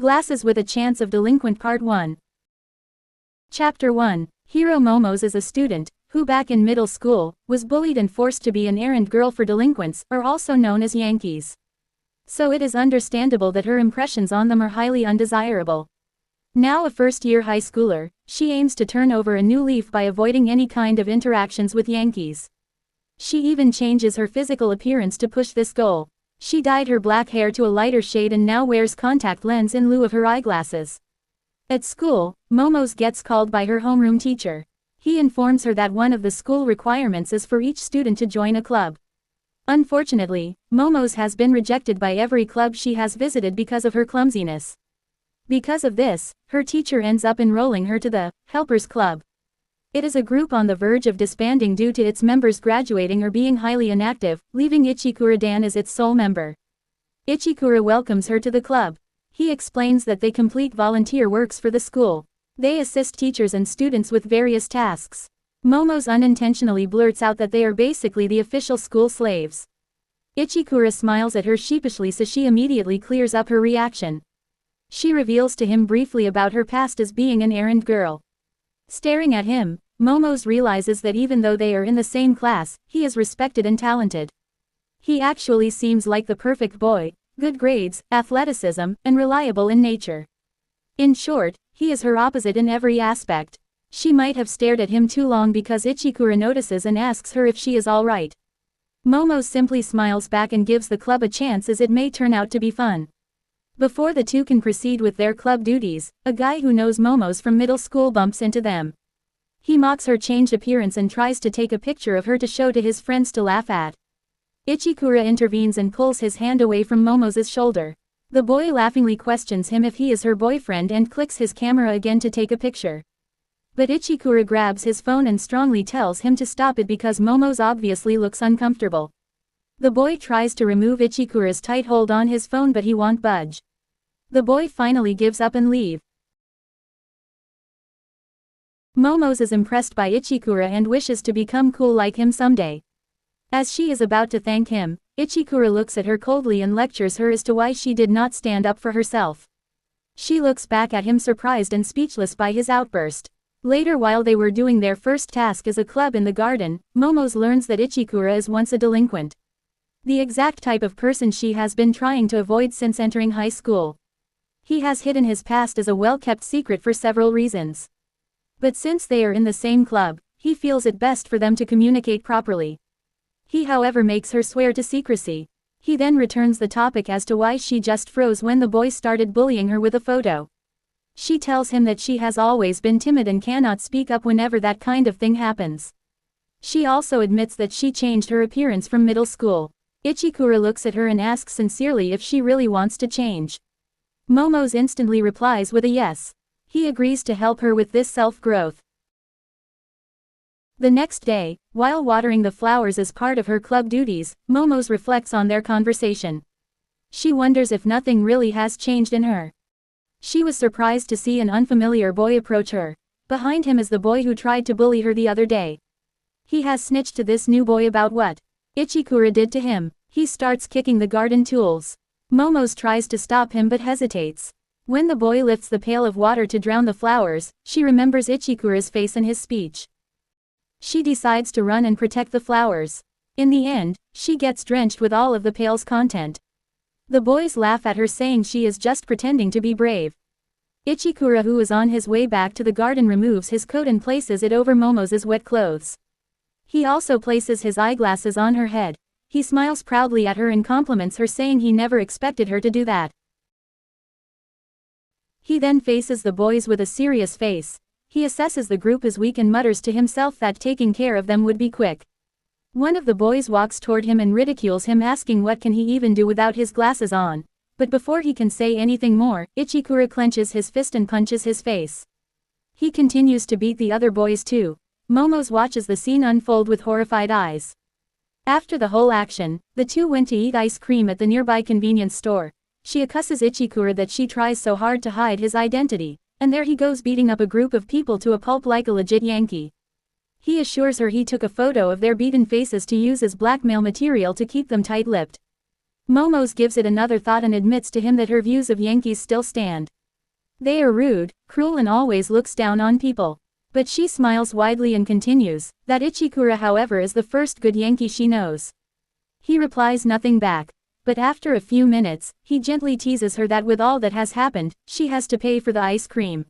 Glasses with a Chance of Delinquent Part 1. Chapter 1. Hero Momose is a student, who back in middle school, was bullied and forced to be an errand girl for delinquents, or also known as Yankees. So it is understandable that her impressions on them are highly undesirable. Now a first-year high schooler, she aims to turn over a new leaf by avoiding any kind of interactions with Yankees. She even changes her physical appearance to push this goal. She dyed her black hair to a lighter shade and now wears contact lens in lieu of her eyeglasses. At school, Momose gets called by her homeroom teacher. He informs her that one of the school requirements is for each student to join a club. Unfortunately, Momose has been rejected by every club she has visited because of her clumsiness. Because of this, her teacher ends up enrolling her to the Helpers Club. It is a group on the verge of disbanding due to its members graduating or being highly inactive, leaving Ichikura-dan as its sole member. Ichikura welcomes her to the club. He explains that they complete volunteer works for the school. They assist teachers and students with various tasks. Momose unintentionally blurts out that they are basically the official school slaves. Ichikura smiles at her sheepishly, so she immediately clears up her reaction. She reveals to him briefly about her past as being an errand girl. Staring at him, Momose realizes that even though they are in the same class, he is respected and talented. He actually seems like the perfect boy, good grades, athleticism, and reliable in nature. In short, he is her opposite in every aspect. She might have stared at him too long because Ichikura notices and asks her if she is alright. Momose simply smiles back and gives the club a chance, as it may turn out to be fun. Before the two can proceed with their club duties, a guy who knows Momose from middle school bumps into them. He mocks her changed appearance and tries to take a picture of her to show to his friends to laugh at. Ichikura intervenes and pulls his hand away from Momose's shoulder. The boy laughingly questions him if he is her boyfriend and clicks his camera again to take a picture. But Ichikura grabs his phone and strongly tells him to stop it because Momose obviously looks uncomfortable. The boy tries to remove Ichikura's tight hold on his phone, but he won't budge. The boy finally gives up and leaves. Momose is impressed by Ichikura and wishes to become cool like him someday. As she is about to thank him, Ichikura looks at her coldly and lectures her as to why she did not stand up for herself. She looks back at him surprised and speechless by his outburst. Later, while they were doing their first task as a club in the garden, Momose learns that Ichikura is once a delinquent. The exact type of person she has been trying to avoid since entering high school. He has hidden his past as a well-kept secret for several reasons. But since they are in the same club, he feels it best for them to communicate properly. He however makes her swear to secrecy. He then returns the topic as to why she just froze when the boy started bullying her with a photo. She tells him that she has always been timid and cannot speak up whenever that kind of thing happens. She also admits that she changed her appearance from middle school. Ichikura looks at her and asks sincerely if she really wants to change. Momose instantly replies with a yes. He agrees to help her with this self-growth. The next day, while watering the flowers as part of her club duties, Momose reflects on their conversation. She wonders if nothing really has changed in her. She was surprised to see an unfamiliar boy approach her. Behind him is the boy who tried to bully her the other day. He has snitched to this new boy about what Ichikura did to him. He starts kicking the garden tools. Momose tries to stop him but hesitates. When the boy lifts the pail of water to drown the flowers, she remembers Ichikura's face and his speech. She decides to run and protect the flowers. In the end, she gets drenched with all of the pail's content. The boys laugh at her, saying she is just pretending to be brave. Ichikura, who is on his way back to the garden, removes his coat and places it over Momose's wet clothes. He also places his eyeglasses on her head. He smiles proudly at her and compliments her, saying he never expected her to do that. He then faces the boys with a serious face. He assesses the group as weak and mutters to himself that taking care of them would be quick. One of the boys walks toward him and ridicules him, asking what can he even do without his glasses on. But before he can say anything more, Ichikura clenches his fist and punches his face. He continues to beat the other boys too. Momose watches the scene unfold with horrified eyes. After the whole action, the two went to eat ice cream at the nearby convenience store. She accuses Ichikura that she tries so hard to hide his identity, and there he goes beating up a group of people to a pulp like a legit Yankee. He assures her he took a photo of their beaten faces to use as blackmail material to keep them tight-lipped. Momose gives it another thought and admits to him that her views of Yankees still stand. They are rude, cruel and always looks down on people. But she smiles widely and continues, that Ichikura however is the first good Yankee she knows. He replies nothing back. But after a few minutes, he gently teases her that with all that has happened, she has to pay for the ice cream.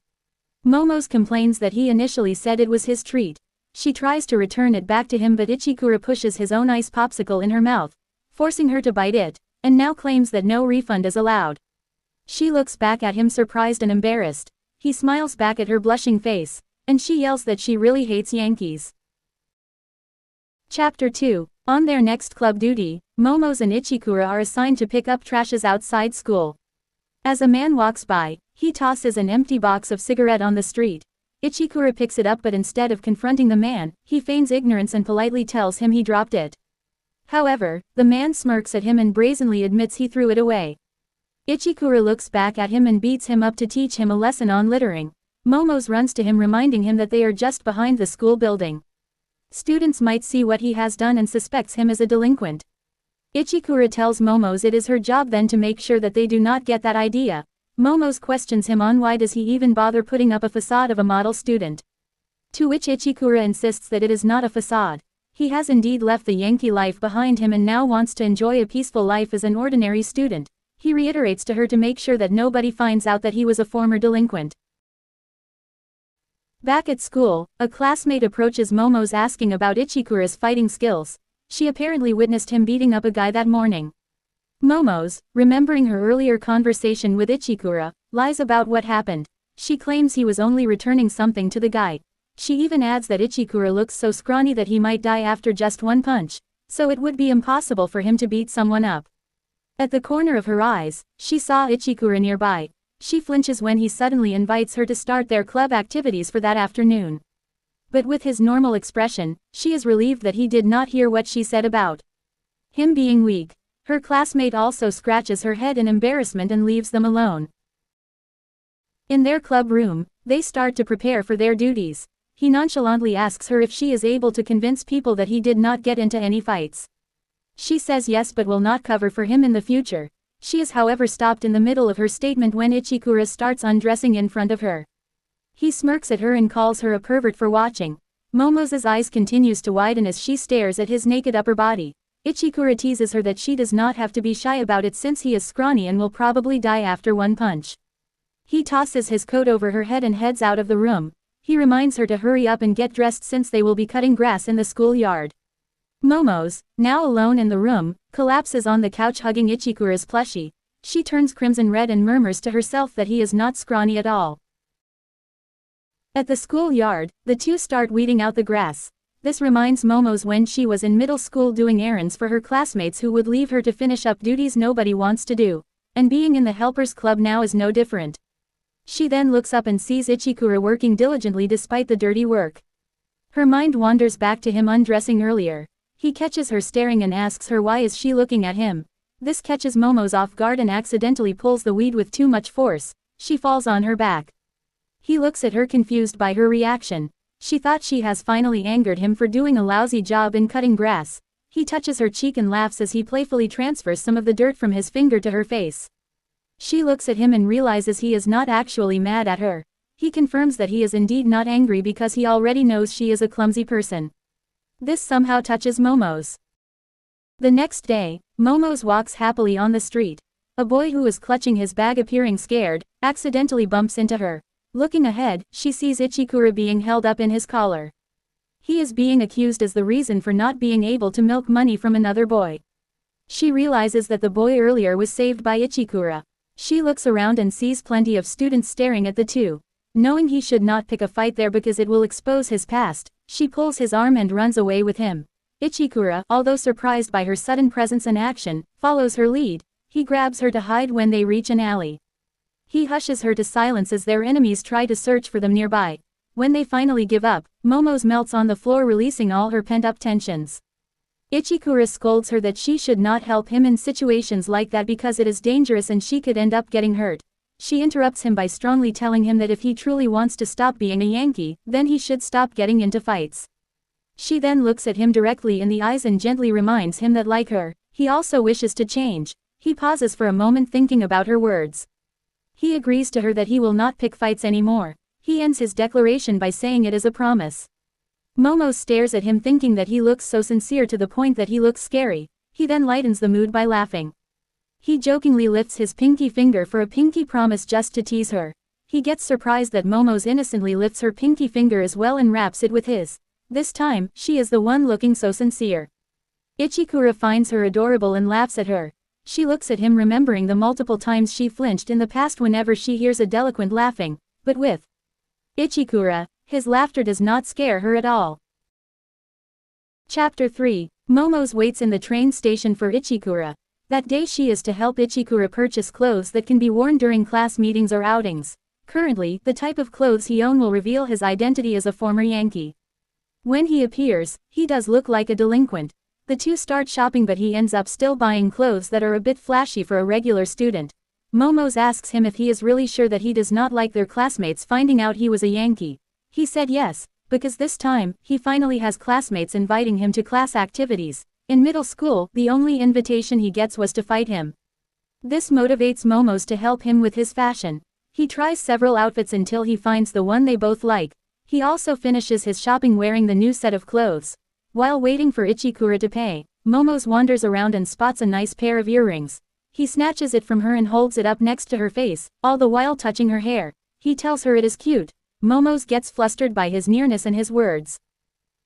Momose complains that he initially said it was his treat. She tries to return it back to him but Ichikura pushes his own ice popsicle in her mouth, forcing her to bite it, and now claims that no refund is allowed. She looks back at him surprised and embarrassed. He smiles back at her blushing face, and she yells that she really hates Yankees. Chapter 2. On their next club duty, Momose and Ichikura are assigned to pick up trashes outside school. As a man walks by, he tosses an empty box of cigarette on the street. Ichikura picks it up but instead of confronting the man, he feigns ignorance and politely tells him he dropped it. However, the man smirks at him and brazenly admits he threw it away. Ichikura looks back at him and beats him up to teach him a lesson on littering. Momose runs to him reminding him that they are just behind the school building. Students might see what he has done and suspects him as a delinquent. Ichikura tells Momose it is her job then to make sure that they do not get that idea. Momose questions him on why does he even bother putting up a facade of a model student. To which Ichikura insists that it is not a facade. He has indeed left the Yankee life behind him and now wants to enjoy a peaceful life as an ordinary student. He reiterates to her to make sure that nobody finds out that he was a former delinquent. Back at school, a classmate approaches Momose asking about Ichikura's fighting skills. She apparently witnessed him beating up a guy that morning. Momose, remembering her earlier conversation with Ichikura, lies about what happened. She claims he was only returning something to the guy. She even adds that Ichikura looks so scrawny that he might die after just one punch, so it would be impossible for him to beat someone up. At the corner of her eyes, she saw Ichikura nearby. She flinches when he suddenly invites her to start their club activities for that afternoon. But with his normal expression, she is relieved that he did not hear what she said about him being weak. Her classmate also scratches her head in embarrassment and leaves them alone. In their club room, they start to prepare for their duties. He nonchalantly asks her if she is able to convince people that he did not get into any fights. She says yes but will not cover for him in the future. She is however stopped in the middle of her statement when Ichikura starts undressing in front of her. He smirks at her and calls her a pervert for watching. Momose's eyes continues to widen as she stares at his naked upper body. Ichikura teases her that she does not have to be shy about it since he is scrawny and will probably die after one punch. He tosses his coat over her head and heads out of the room. He reminds her to hurry up and get dressed since they will be cutting grass in the schoolyard. Momose, now alone in the room, collapses on the couch hugging Ichikura's plushie. She turns crimson red and murmurs to herself that he is not scrawny at all. At the schoolyard, the two start weeding out the grass. This reminds Momose when she was in middle school doing errands for her classmates who would leave her to finish up duties nobody wants to do, and being in the helpers club now is no different. She then looks up and sees Ichikura working diligently despite the dirty work. Her mind wanders back to him undressing earlier. He catches her staring and asks her why is she looking at him. This catches Momose off guard and accidentally pulls the weed with too much force. She falls on her back. He looks at her confused by her reaction. She thought she has finally angered him for doing a lousy job in cutting grass. He touches her cheek and laughs as he playfully transfers some of the dirt from his finger to her face. She looks at him and realizes he is not actually mad at her. He confirms that he is indeed not angry because he already knows she is a clumsy person. This somehow touches Momose. The next day, Momose walks happily on the street. A boy who is clutching his bag appearing scared, accidentally bumps into her. Looking ahead, she sees Ichikura being held up in his collar. He is being accused as the reason for not being able to milk money from another boy. She realizes that the boy earlier was saved by Ichikura. She looks around and sees plenty of students staring at the two. Knowing he should not pick a fight there because it will expose his past, she pulls his arm and runs away with him. Ichikura, although surprised by her sudden presence and action, follows her lead. He grabs her to hide when they reach an alley. He hushes her to silence as their enemies try to search for them nearby. When they finally give up, Momose melts on the floor releasing all her pent-up tensions. Ichikura scolds her that she should not help him in situations like that because it is dangerous and she could end up getting hurt. She interrupts him by strongly telling him that if he truly wants to stop being a Yankee, then he should stop getting into fights. She then looks at him directly in the eyes and gently reminds him that like her, he also wishes to change. He pauses for a moment thinking about her words. He agrees to her that he will not pick fights anymore. He ends his declaration by saying it as a promise. Momose stares at him thinking that he looks so sincere to the point that he looks scary. He then lightens the mood by laughing. He jokingly lifts his pinky finger for a pinky promise just to tease her. He gets surprised that Momose innocently lifts her pinky finger as well and wraps it with his. This time, she is the one looking so sincere. Ichikura finds her adorable and laughs at her. She looks at him remembering the multiple times she flinched in the past whenever she hears a delinquent laughing, but with Ichikura, his laughter does not scare her at all. Chapter 3. Momose waits in the train station for Ichikura. That day she is to help Ichikura purchase clothes that can be worn during class meetings or outings. Currently, the type of clothes he owns will reveal his identity as a former Yankee. When he appears, he does look like a delinquent. The two start shopping but he ends up still buying clothes that are a bit flashy for a regular student. Momose asks him if he is really sure that he does not like their classmates finding out he was a Yankee. He said yes, because this time, he finally has classmates inviting him to class activities. In middle school, the only invitation he gets was to fight him. This motivates Momose to help him with his fashion. He tries several outfits until he finds the one they both like. He also finishes his shopping wearing the new set of clothes. While waiting for Ichikura to pay, Momose wanders around and spots a nice pair of earrings. He snatches it from her and holds it up next to her face, all the while touching her hair. He tells her it is cute. Momose gets flustered by his nearness and his words.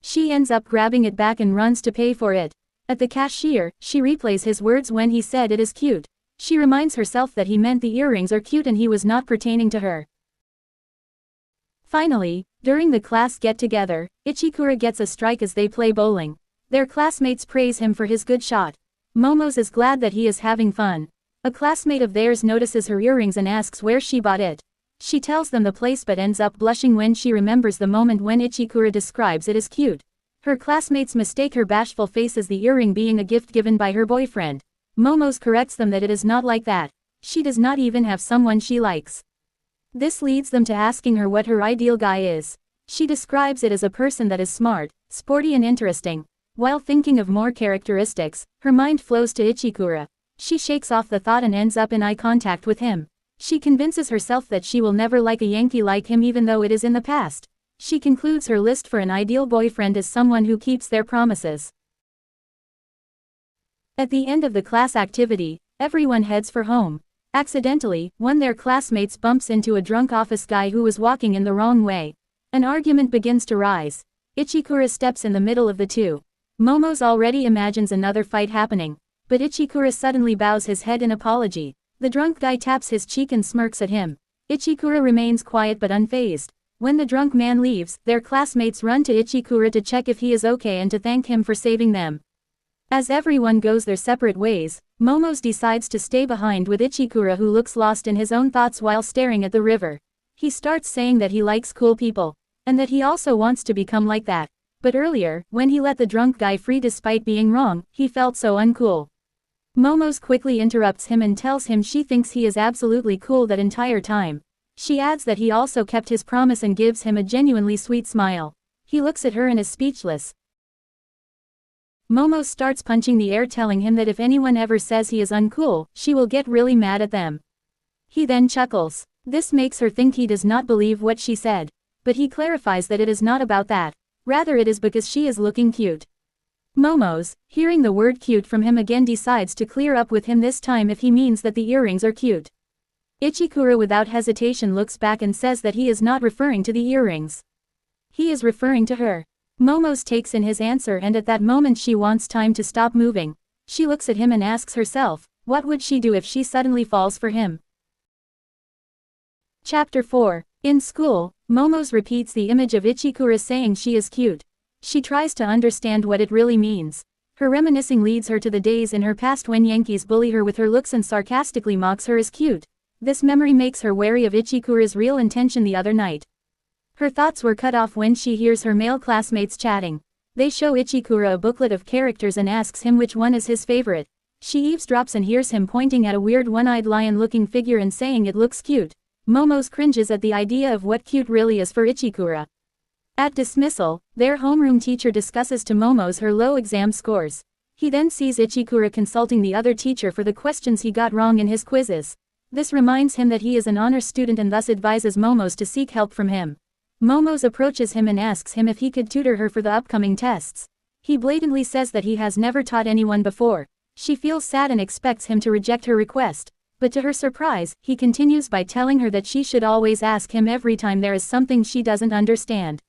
She ends up grabbing it back and runs to pay for it. At the cashier, she replays his words when he said it is cute. She reminds herself that he meant the earrings are cute and he was not pertaining to her. Finally, during the class get-together, Ichikura gets a strike as they play bowling. Their classmates praise him for his good shot. Momose is glad that he is having fun. A classmate of theirs notices her earrings and asks where she bought it. She tells them the place but ends up blushing when she remembers the moment when Ichikura describes it as cute. Her classmates mistake her bashful face as the earring being a gift given by her boyfriend. Momose corrects them that it is not like that. She does not even have someone she likes. This leads them to asking her what her ideal guy is. She describes it as a person that is smart, sporty and interesting. While thinking of more characteristics, her mind flows to Ichikura. She shakes off the thought and ends up in eye contact with him. She convinces herself that she will never like a Yankee like him even though it is in the past. She concludes her list for an ideal boyfriend as someone who keeps their promises. At the end of the class activity, everyone heads for home. Accidentally, one of their classmates bumps into a drunk office guy who was walking in the wrong way. An argument begins to rise. Ichikura steps in the middle of the two. Momose already imagines another fight happening, but Ichikura suddenly bows his head in apology. The drunk guy taps his cheek and smirks at him. Ichikura remains quiet but unfazed. When the drunk man leaves, their classmates run to Ichikura to check if he is okay and to thank him for saving them. As everyone goes their separate ways, Momose decides to stay behind with Ichikura who looks lost in his own thoughts while staring at the river. He starts saying that he likes cool people, and that he also wants to become like that. But earlier, when he let the drunk guy free despite being wrong, he felt so uncool. Momose quickly interrupts him and tells him she thinks he is absolutely cool that entire time. She adds that he also kept his promise and gives him a genuinely sweet smile. He looks at her and is speechless. Momose starts punching the air telling him that if anyone ever says he is uncool, she will get really mad at them. He then chuckles. This makes her think he does not believe what she said. But he clarifies that it is not about that. Rather it is because she is looking cute. Momose, hearing the word cute from him again decides to clear up with him this time if he means that the earrings are cute. Ichikura without hesitation looks back and says that he is not referring to the earrings. He is referring to her. Momose takes in his answer and at that moment she wants time to stop moving. She looks at him and asks herself, what would she do if she suddenly falls for him? Chapter 4. In school, Momose repeats the image of Ichikura saying she is cute. She tries to understand what it really means. Her reminiscing leads her to the days in her past when Yankees bully her with her looks and sarcastically mocks her as cute. This memory makes her wary of Ichikura's real intention the other night. Her thoughts were cut off when she hears her male classmates chatting. They show Ichikura a booklet of characters and asks him which one is his favorite. She eavesdrops and hears him pointing at a weird one-eyed lion-looking figure and saying it looks cute. Momose cringes at the idea of what cute really is for Ichikura. At dismissal, their homeroom teacher discusses to Momose her low exam scores. He then sees Ichikura consulting the other teacher for the questions he got wrong in his quizzes. This reminds him that he is an honor student and thus advises Momose to seek help from him. Momose approaches him and asks him if he could tutor her for the upcoming tests. He blatantly says that he has never taught anyone before. She feels sad and expects him to reject her request, but to her surprise, he continues by telling her that she should always ask him every time there is something she doesn't understand.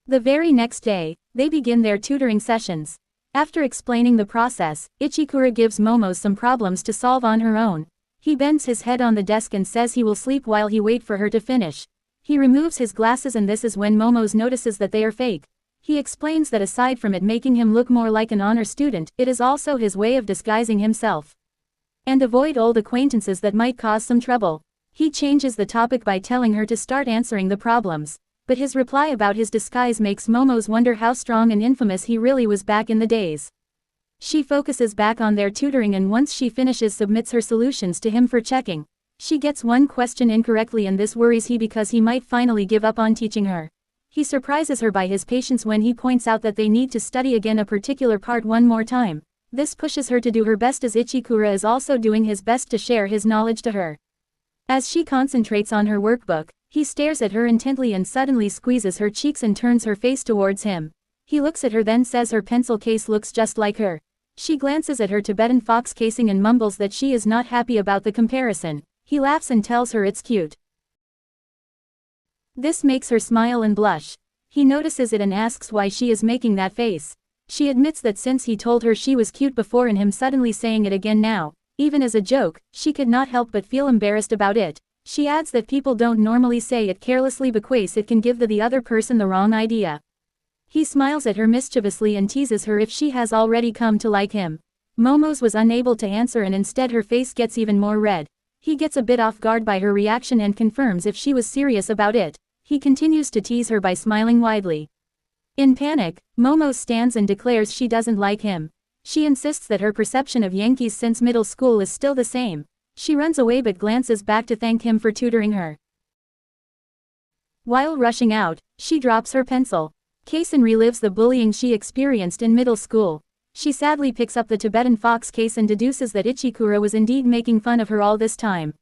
The very next day, they begin their tutoring sessions. After explaining the process, Ichikura gives Momose some problems to solve on her own. He bends his head on the desk and says he will sleep while he waits for her to finish. He removes his glasses and this is when Momose notices that they are fake. He explains that aside from it making him look more like an honor student, it is also his way of disguising himself and avoid old acquaintances that might cause some trouble. He changes the topic by telling her to start answering the problems. But his reply about his disguise makes Momose wonder how strong and infamous he really was back in the days. She focuses back on their tutoring and once she finishes submits her solutions to him for checking. She gets one question incorrectly and this worries him because he might finally give up on teaching her. He surprises her by his patience when he points out that they need to study again a particular part one more time. This pushes her to do her best as Ichikura is also doing his best to share his knowledge to her. As she concentrates on her workbook, he stares at her intently and suddenly squeezes her cheeks and turns her face towards him. He looks at her then says her pencil case looks just like her. She glances at her Tibetan fox casing and mumbles that she is not happy about the comparison. He laughs and tells her it's cute. This makes her smile and blush. He notices it and asks why she is making that face. She admits that since he told her she was cute before and him suddenly saying it again now, even as a joke, she could not help but feel embarrassed about it. She adds that people don't normally say it carelessly because it can give the other person the wrong idea. He smiles at her mischievously and teases her if she has already come to like him. Momose was unable to answer and instead her face gets even more red. He gets a bit off guard by her reaction and confirms if she was serious about it. He continues to tease her by smiling widely. In panic, Momose stands and declares she doesn't like him. She insists that her perception of Yankees since middle school is still the same. She runs away but glances back to thank him for tutoring her. While rushing out, she drops her pencil case and relives the bullying she experienced in middle school. She sadly picks up the Tibetan fox case and deduces that Ichikura was indeed making fun of her all this time.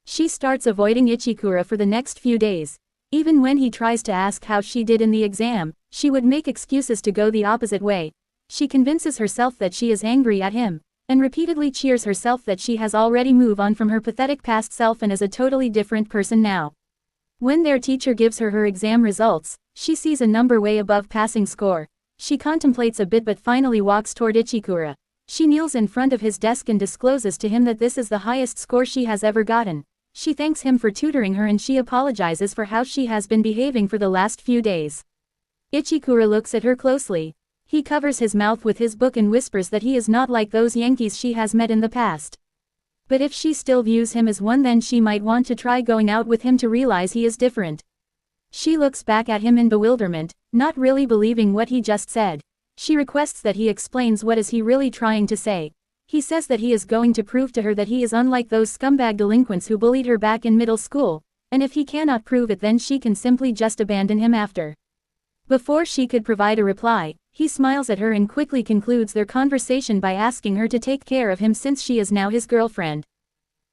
She starts avoiding Ichikura for the next few days. Even when he tries to ask how she did in the exam, she would make excuses to go the opposite way. She convinces herself that she is angry at him, and repeatedly cheers herself that she has already moved on from her pathetic past self and is a totally different person now. When their teacher gives her exam results, she sees a number way above passing score. She contemplates a bit but finally walks toward Ichikura. She kneels in front of his desk and discloses to him that this is the highest score she has ever gotten. She thanks him for tutoring her and she apologizes for how she has been behaving for the last few days. Ichikura looks at her closely. He covers his mouth with his book and whispers that he is not like those Yankees she has met in the past. But if she still views him as one then she might want to try going out with him to realize he is different. She looks back at him in bewilderment, not really believing what he just said. She requests that he explains what is he really trying to say. He says that he is going to prove to her that he is unlike those scumbag delinquents who bullied her back in middle school, and if he cannot prove it then she can simply just abandon him after. Before she could provide a reply, he smiles at her and quickly concludes their conversation by asking her to take care of him since she is now his girlfriend.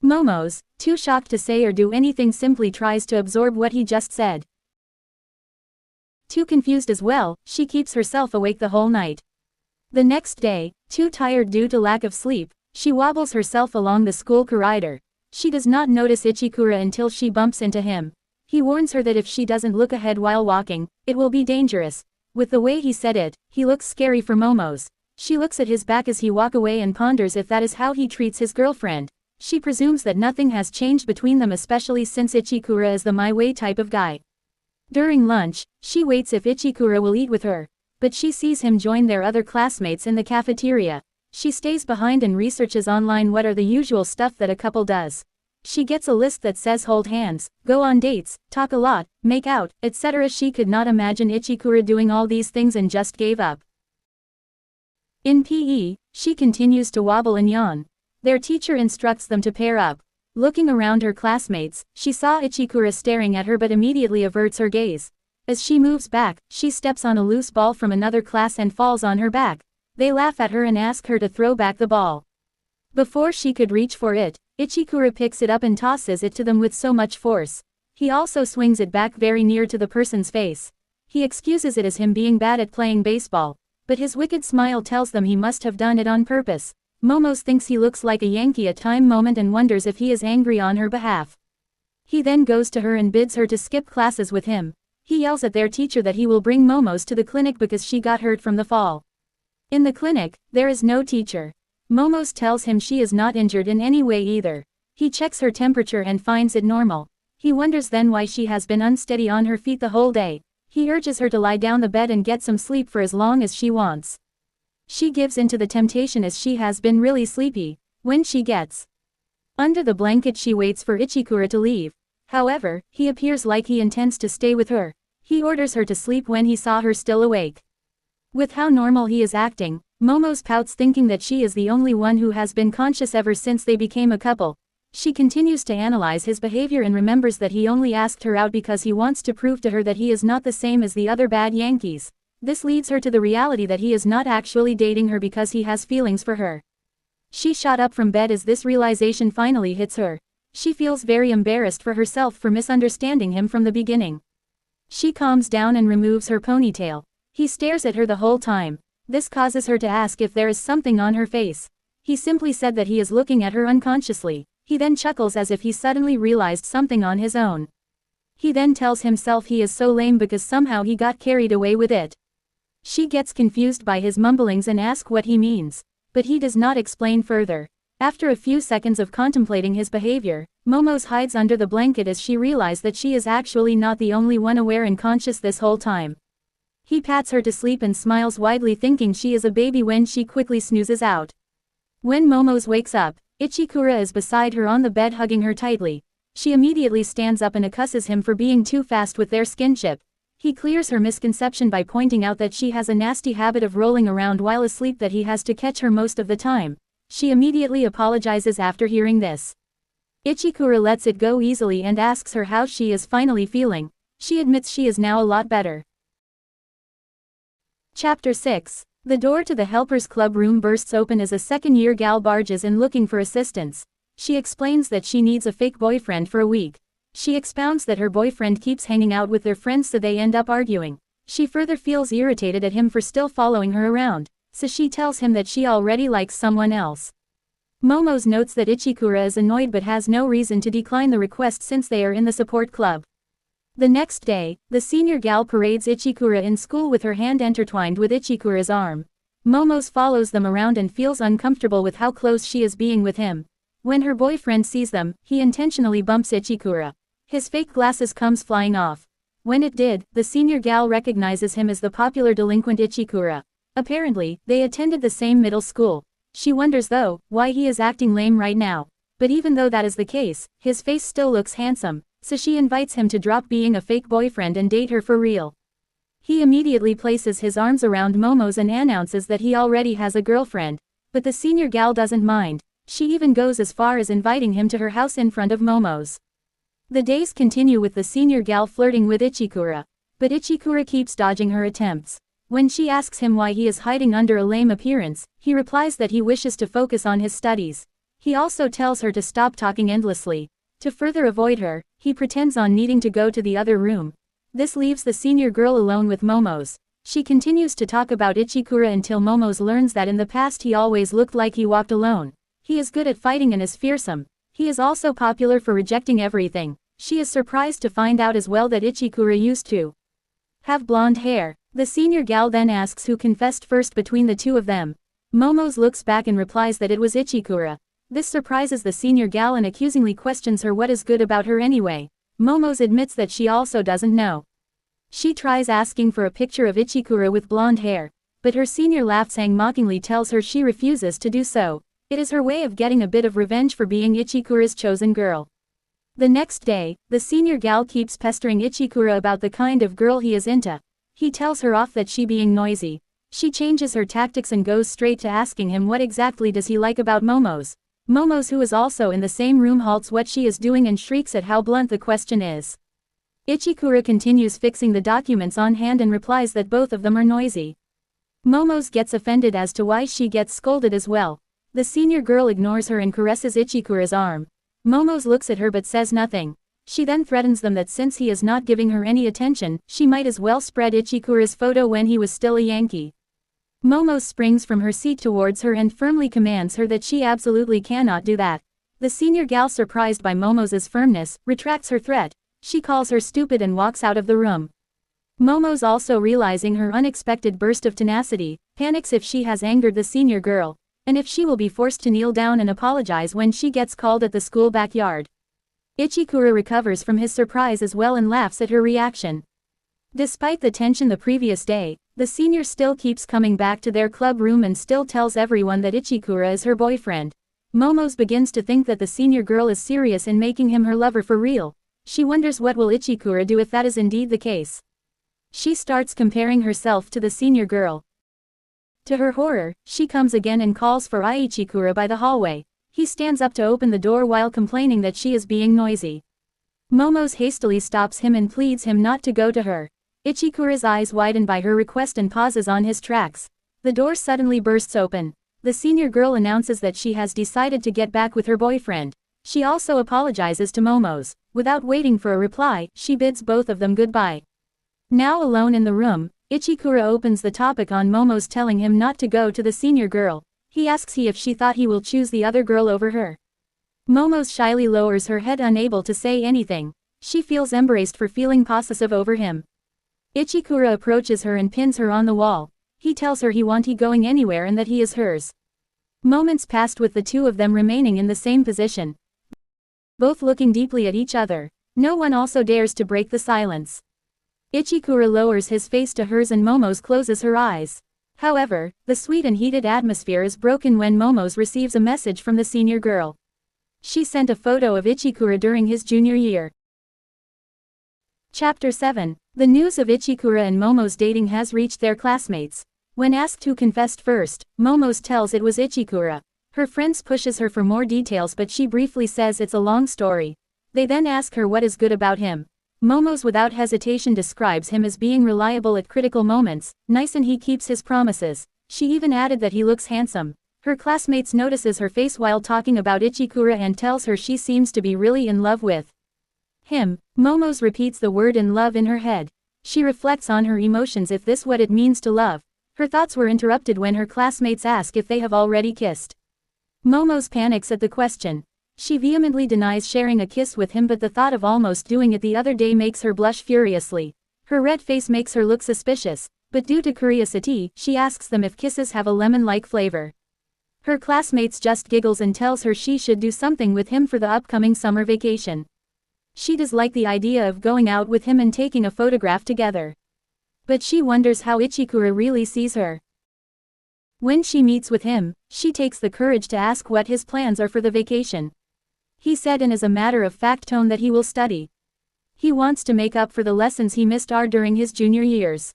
Momose, too shocked to say or do anything, simply tries to absorb what he just said. Too confused as well, she keeps herself awake the whole night. The next day, too tired due to lack of sleep, she wobbles herself along the school corridor. She does not notice Ichikura until she bumps into him. He warns her that if she doesn't look ahead while walking, it will be dangerous. With the way he said it, he looks scary for Momose. She looks at his back as he walks away and ponders if that is how he treats his girlfriend. She presumes that nothing has changed between them, especially since Ichikura is the my way type of guy. During lunch, she waits if Ichikura will eat with her, but she sees him join their other classmates in the cafeteria. She stays behind and researches online what are the usual stuff that a couple does. She gets a list that says hold hands, go on dates, talk a lot, make out, etc. She could not imagine Ichikura doing all these things and just gave up. In PE, she continues to wobble and yawn. Their teacher instructs them to pair up. Looking around her classmates, she saw Ichikura staring at her but immediately averts her gaze. As she moves back, she steps on a loose ball from another class and falls on her back. They laugh at her and ask her to throw back the ball. Before she could reach for it, Ichikura picks it up and tosses it to them with so much force. He also swings it back very near to the person's face. He excuses it as him being bad at playing baseball, but his wicked smile tells them he must have done it on purpose. Momose thinks he looks like a Yankee at time moment and wonders if he is angry on her behalf. He then goes to her and bids her to skip classes with him. He yells at their teacher that he will bring Momose to the clinic because she got hurt from the fall. In the clinic, there is no teacher. Momose tells him she is not injured in any way either. He checks her temperature and finds it normal. He wonders then why she has been unsteady on her feet the whole day. He urges her to lie down the bed and get some sleep for as long as she wants. She gives in to the temptation as she has been really sleepy. When she gets under the blanket, she waits for Ichikura to leave. However, he appears like he intends to stay with her. He orders her to sleep when he saw her still awake. With how normal he is acting, Momose pouts thinking that she is the only one who has been conscious ever since they became a couple. She continues to analyze his behavior and remembers that he only asked her out because he wants to prove to her that he is not the same as the other bad Yankees. This leads her to the reality that he is not actually dating her because he has feelings for her. She shot up from bed as this realization finally hits her. She feels very embarrassed for herself for misunderstanding him from the beginning. She calms down and removes her ponytail. He stares at her the whole time. This causes her to ask if there is something on her face. He simply said that he is looking at her unconsciously. He then chuckles as if he suddenly realized something on his own. He then tells himself he is so lame because somehow he got carried away with it. She gets confused by his mumblings and asks what he means, but he does not explain further. After a few seconds of contemplating his behavior, Momose hides under the blanket as she realizes that she is actually not the only one aware and conscious this whole time. He pats her to sleep and smiles widely thinking she is a baby when she quickly snoozes out. When Momose wakes up, Ichikura is beside her on the bed hugging her tightly. She immediately stands up and accuses him for being too fast with their skinship. He clears her misconception by pointing out that she has a nasty habit of rolling around while asleep that he has to catch her most of the time. She immediately apologizes after hearing this. Ichikura lets it go easily and asks her how she is finally feeling. She admits she is now a lot better. Chapter 6. The door to the helpers club room bursts open as a second-year gal barges in looking for assistance. She explains that she needs a fake boyfriend for a week. She expounds that her boyfriend keeps hanging out with their friends so they end up arguing. She further feels irritated at him for still following her around, so she tells him that she already likes someone else. Momose notes that Ichikura is annoyed but has no reason to decline the request since they are in the support club. The next day, the senior gal parades Ichikura in school with her hand intertwined with Ichikura's arm. Momose follows them around and feels uncomfortable with how close she is being with him. When her boyfriend sees them, he intentionally bumps Ichikura. His fake glasses comes flying off. When it did, the senior gal recognizes him as the popular delinquent Ichikura. Apparently, they attended the same middle school. She wonders though, why he is acting lame right now. But even though that is the case, his face still looks handsome, so she invites him to drop being a fake boyfriend and date her for real. He immediately places his arms around Momose and announces that he already has a girlfriend. But the senior gal doesn't mind. She even goes as far as inviting him to her house in front of Momose. The days continue with the senior gal flirting with Ichikura. But Ichikura keeps dodging her attempts. When she asks him why he is hiding under a lame appearance, he replies that he wishes to focus on his studies. He also tells her to stop talking endlessly. To further avoid her, he pretends on needing to go to the other room. This leaves the senior girl alone with Momose. She continues to talk about Ichikura until Momose learns that in the past he always looked like he walked alone. He is good at fighting and is fearsome. He is also popular for rejecting everything. She is surprised to find out as well that Ichikura used to have blonde hair. The senior gal then asks who confessed first between the two of them. Momose looks back and replies that it was Ichikura. This surprises the senior gal and accusingly questions her what is good about her anyway. Momose admits that she also doesn't know. She tries asking for a picture of Ichikura with blonde hair, but her senior laughing mockingly tells her she refuses to do so. It is her way of getting a bit of revenge for being Ichikura's chosen girl. The next day, the senior gal keeps pestering Ichikura about the kind of girl he is into. He tells her off that she being noisy. She changes her tactics and goes straight to asking him what exactly does he like about Momose. Momose, who is also in the same room, halts what she is doing and shrieks at how blunt the question is. Ichikura continues fixing the documents on hand and replies that both of them are noisy. Momose gets offended as to why she gets scolded as well. The senior girl ignores her and caresses Ichikura's arm. Momose looks at her but says nothing. She then threatens them that since he is not giving her any attention, she might as well spread Ichikura's photo when he was still a Yankee. Momose springs from her seat towards her and firmly commands her that she absolutely cannot do that. The senior gal, surprised by Momose's firmness, retracts her threat. She calls her stupid and walks out of the room. Momose, also realizing her unexpected burst of tenacity, panics if she has angered the senior girl, and if she will be forced to kneel down and apologize when she gets called at the school backyard. Ichikura recovers from his surprise as well and laughs at her reaction. Despite the tension the previous day, the senior still keeps coming back to their club room and still tells everyone that Ichikura is her boyfriend. Momose begins to think that the senior girl is serious in making him her lover for real. She wonders what will Ichikura do if that is indeed the case. She starts comparing herself to the senior girl. To her horror, she comes again and calls for Ichikura by the hallway. He stands up to open the door while complaining that she is being noisy. Momose hastily stops him and pleads him not to go to her. Ichikura's eyes widen by her request and pauses on his tracks. The door suddenly bursts open. The senior girl announces that she has decided to get back with her boyfriend. She also apologizes to Momose. Without waiting for a reply, she bids both of them goodbye. Now alone in the room, Ichikura opens the topic on Momose telling him not to go to the senior girl. He asks if she thought he will choose the other girl over her. Momose shyly lowers her head, unable to say anything. She feels embarrassed for feeling possessive over him. Ichikura approaches her and pins her on the wall. He tells her he won't be going anywhere and that he is hers. Moments passed with the two of them remaining in the same position, both looking deeply at each other. No one also dares to break the silence. Ichikura lowers his face to hers and Momose closes her eyes. However, the sweet and heated atmosphere is broken when Momose receives a message from the senior girl. She sent a photo of Ichikura during his junior year. Chapter 7. The news of Ichikura and Momose dating has reached their classmates. When asked who confessed first, Momose tells it was Ichikura. Her friends pushes her for more details but she briefly says it's a long story. They then ask her what is good about him. Momose without hesitation describes him as being reliable at critical moments, nice and he keeps his promises. She even added that he looks handsome. Her classmates notices her face while talking about Ichikura and tells her she seems to be really in love with him. Momose repeats the word in love in her head. She reflects on her emotions, if this what it means to love. Her thoughts were interrupted when her classmates ask if they have already kissed. Momose panics at the question. She vehemently denies sharing a kiss with him, but the thought of almost doing it the other day makes her blush furiously. Her red face makes her look suspicious, but due to curiosity, she asks them if kisses have a lemon-like flavor. Her classmates just giggles and tells her she should do something with him for the upcoming summer vacation. She does like the idea of going out with him and taking a photograph together. But she wonders how Ichikura really sees her. When she meets with him, she takes the courage to ask what his plans are for the vacation. He said in as a matter-of-fact tone that he will study. He wants to make up for the lessons he missed during his junior years.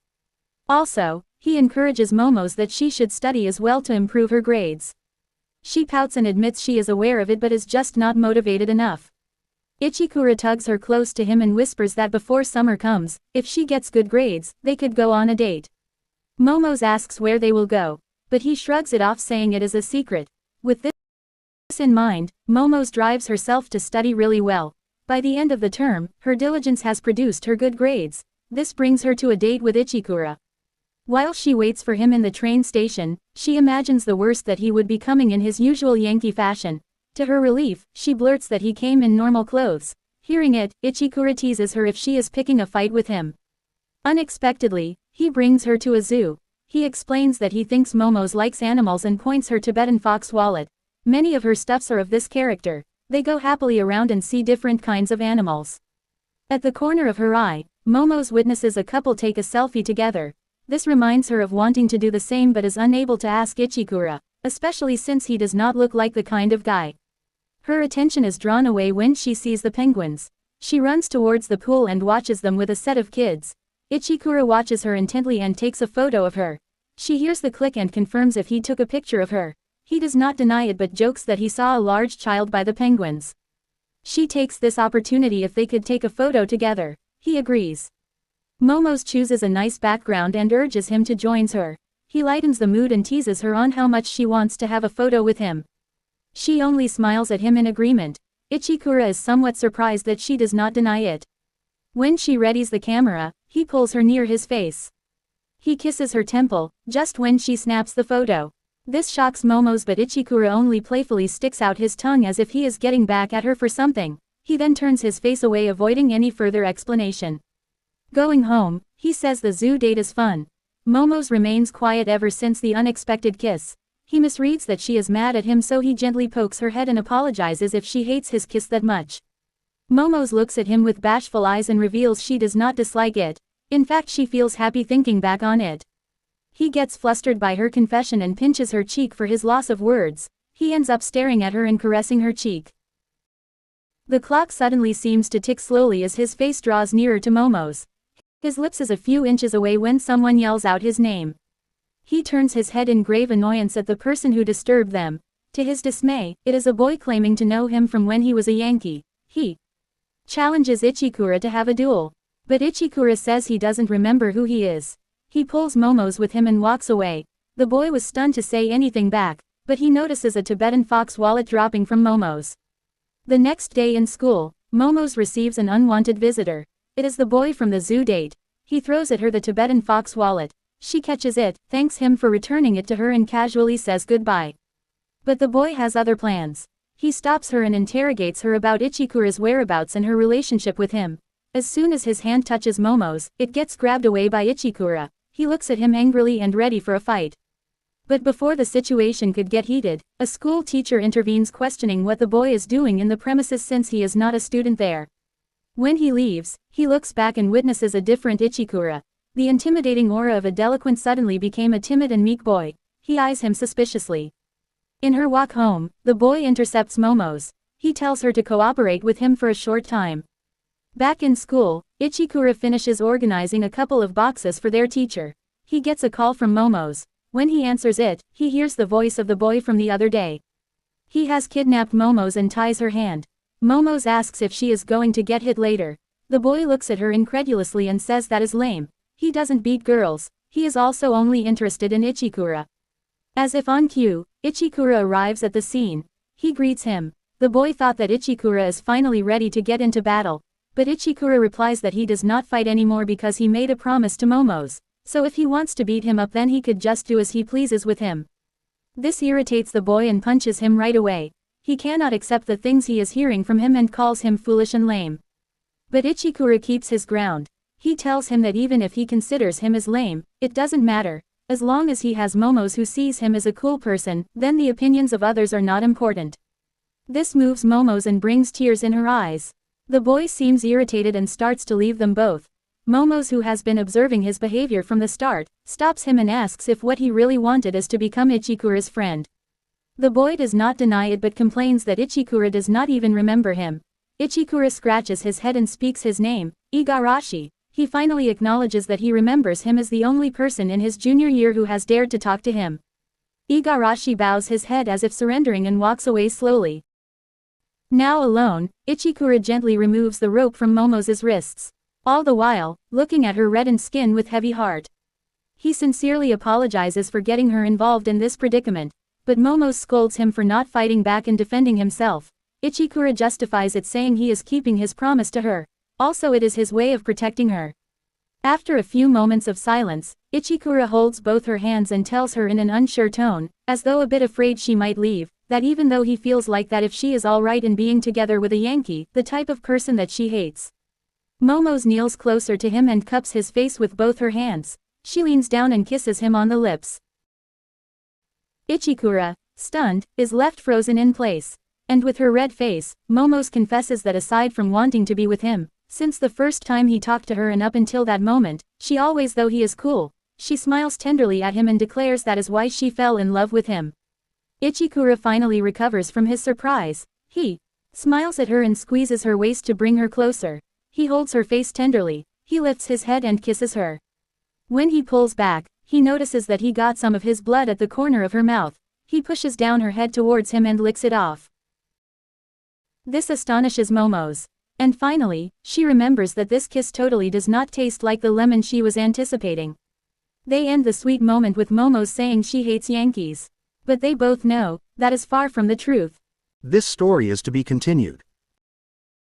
Also, he encourages Momose that she should study as well to improve her grades. She pouts and admits she is aware of it but is just not motivated enough. Ichikura tugs her close to him and whispers that before summer comes, if she gets good grades, they could go on a date. Momose asks where they will go, but he shrugs it off saying it is a secret. With this in mind, Momose drives herself to study really well. By the end of the term, her diligence has produced her good grades. This brings her to a date with Ichikura. While she waits for him in the train station, she imagines the worst, that he would be coming in his usual Yankee fashion. To her relief, she blurts that he came in normal clothes. Hearing it, Ichikura teases her if she is picking a fight with him. Unexpectedly, he brings her to a zoo. He explains that he thinks Momose likes animals and points her Tibetan fox wallet. Many of her stuffs are of this character. They go happily around and see different kinds of animals. At the corner of her eye, Momose witnesses a couple take a selfie together. This reminds her of wanting to do the same but is unable to ask Ichikura, especially since he does not look like the kind of guy. Her attention is drawn away when she sees the penguins. She runs towards the pool and watches them with a set of kids. Ichikura watches her intently and takes a photo of her. She hears the click and confirms if he took a picture of her. He does not deny it but jokes that he saw a large child by the penguins. She takes this opportunity if they could take a photo together. He agrees. Momose chooses a nice background and urges him to join her. He lightens the mood and teases her on how much she wants to have a photo with him. She only smiles at him in agreement. Ichikura is somewhat surprised that she does not deny it. When she readies the camera, he pulls her near his face. He kisses her temple, just when she snaps the photo. This shocks Momose, but Ichikura only playfully sticks out his tongue as if he is getting back at her for something. He then turns his face away, avoiding any further explanation. Going home, he says the zoo date is fun. Momose remains quiet ever since the unexpected kiss. He misreads that she is mad at him, so he gently pokes her head and apologizes if she hates his kiss that much. Momose looks at him with bashful eyes and reveals she does not dislike it. In fact, she feels happy thinking back on it. He gets flustered by her confession and pinches her cheek for his loss of words. He ends up staring at her and caressing her cheek. The clock suddenly seems to tick slowly as his face draws nearer to Momose. His lips is a few inches away when someone yells out his name. He turns his head in grave annoyance at the person who disturbed them. To his dismay, it is a boy claiming to know him from when he was a Yankee. He challenges Ichikura to have a duel. But Ichikura says he doesn't remember who he is. He pulls Momose with him and walks away. The boy was stunned to say anything back, but he notices a Tibetan fox wallet dropping from Momose. The next day in school, Momose receives an unwanted visitor. It is the boy from the zoo date. He throws at her the Tibetan fox wallet. She catches it, thanks him for returning it to her, and casually says goodbye. But the boy has other plans. He stops her and interrogates her about Ichikura's whereabouts and her relationship with him. As soon as his hand touches Momose, it gets grabbed away by Ichikura. He looks at him angrily and ready for a fight. But before the situation could get heated, a school teacher intervenes, questioning what the boy is doing in the premises since he is not a student there. When he leaves, he looks back and witnesses a different Ichikura. The intimidating aura of a delinquent suddenly became a timid and meek boy. He eyes him suspiciously. In her walk home, the boy intercepts Momose. He tells her to cooperate with him for a short time. Back in school, Ichikura finishes organizing a couple of boxes for their teacher. He gets a call from Momose. When he answers it, he hears the voice of the boy from the other day. He has kidnapped Momose and ties her hand. Momose asks if she is going to get hit later. The boy looks at her incredulously and says that is lame. He doesn't beat girls. He is also only interested in Ichikura. As if on cue, Ichikura arrives at the scene. He greets him. The boy thought that Ichikura is finally ready to get into battle. But Ichikura replies that he does not fight anymore because he made a promise to Momose. So if he wants to beat him up, then he could just do as he pleases with him. This irritates the boy and punches him right away. He cannot accept the things he is hearing from him and calls him foolish and lame. But Ichikura keeps his ground. He tells him that even if he considers him as lame, it doesn't matter. As long as he has Momose who sees him as a cool person, then the opinions of others are not important. This moves Momose and brings tears in her eyes. The boy seems irritated and starts to leave them both. Momose, who has been observing his behavior from the start, stops him and asks if what he really wanted is to become Ichikura's friend. The boy does not deny it but complains that Ichikura does not even remember him. Ichikura scratches his head and speaks his name, Igarashi. He finally acknowledges that he remembers him as the only person in his junior year who has dared to talk to him. Igarashi bows his head as if surrendering and walks away slowly. Now alone, Ichikura gently removes the rope from Momose's wrists. All the while, looking at her reddened skin with heavy heart. He sincerely apologizes for getting her involved in this predicament, but Momose scolds him for not fighting back and defending himself. Ichikura justifies it, saying he is keeping his promise to her. Also, it is his way of protecting her. After a few moments of silence, Ichikura holds both her hands and tells her in an unsure tone, as though a bit afraid she might leave, that even though he feels like that if she is alright in being together with a Yankee, the type of person that she hates. Momose kneels closer to him and cups his face with both her hands. She leans down and kisses him on the lips. Ichikura, stunned, is left frozen in place. And with her red face, Momose confesses that aside from wanting to be with him, since the first time he talked to her and up until that moment, she always, though he is cool, she smiles tenderly at him and declares that is why she fell in love with him. Ichikura finally recovers from his surprise. He smiles at her and squeezes her waist to bring her closer. He holds her face tenderly. He lifts his head and kisses her. When he pulls back, he notices that he got some of his blood at the corner of her mouth. He pushes down her head towards him and licks it off. This astonishes Momose. And finally, she remembers that this kiss totally does not taste like the lemon she was anticipating. They end the sweet moment with Momose saying she hates Yankees. But they both know that is far from the truth. This story is to be continued.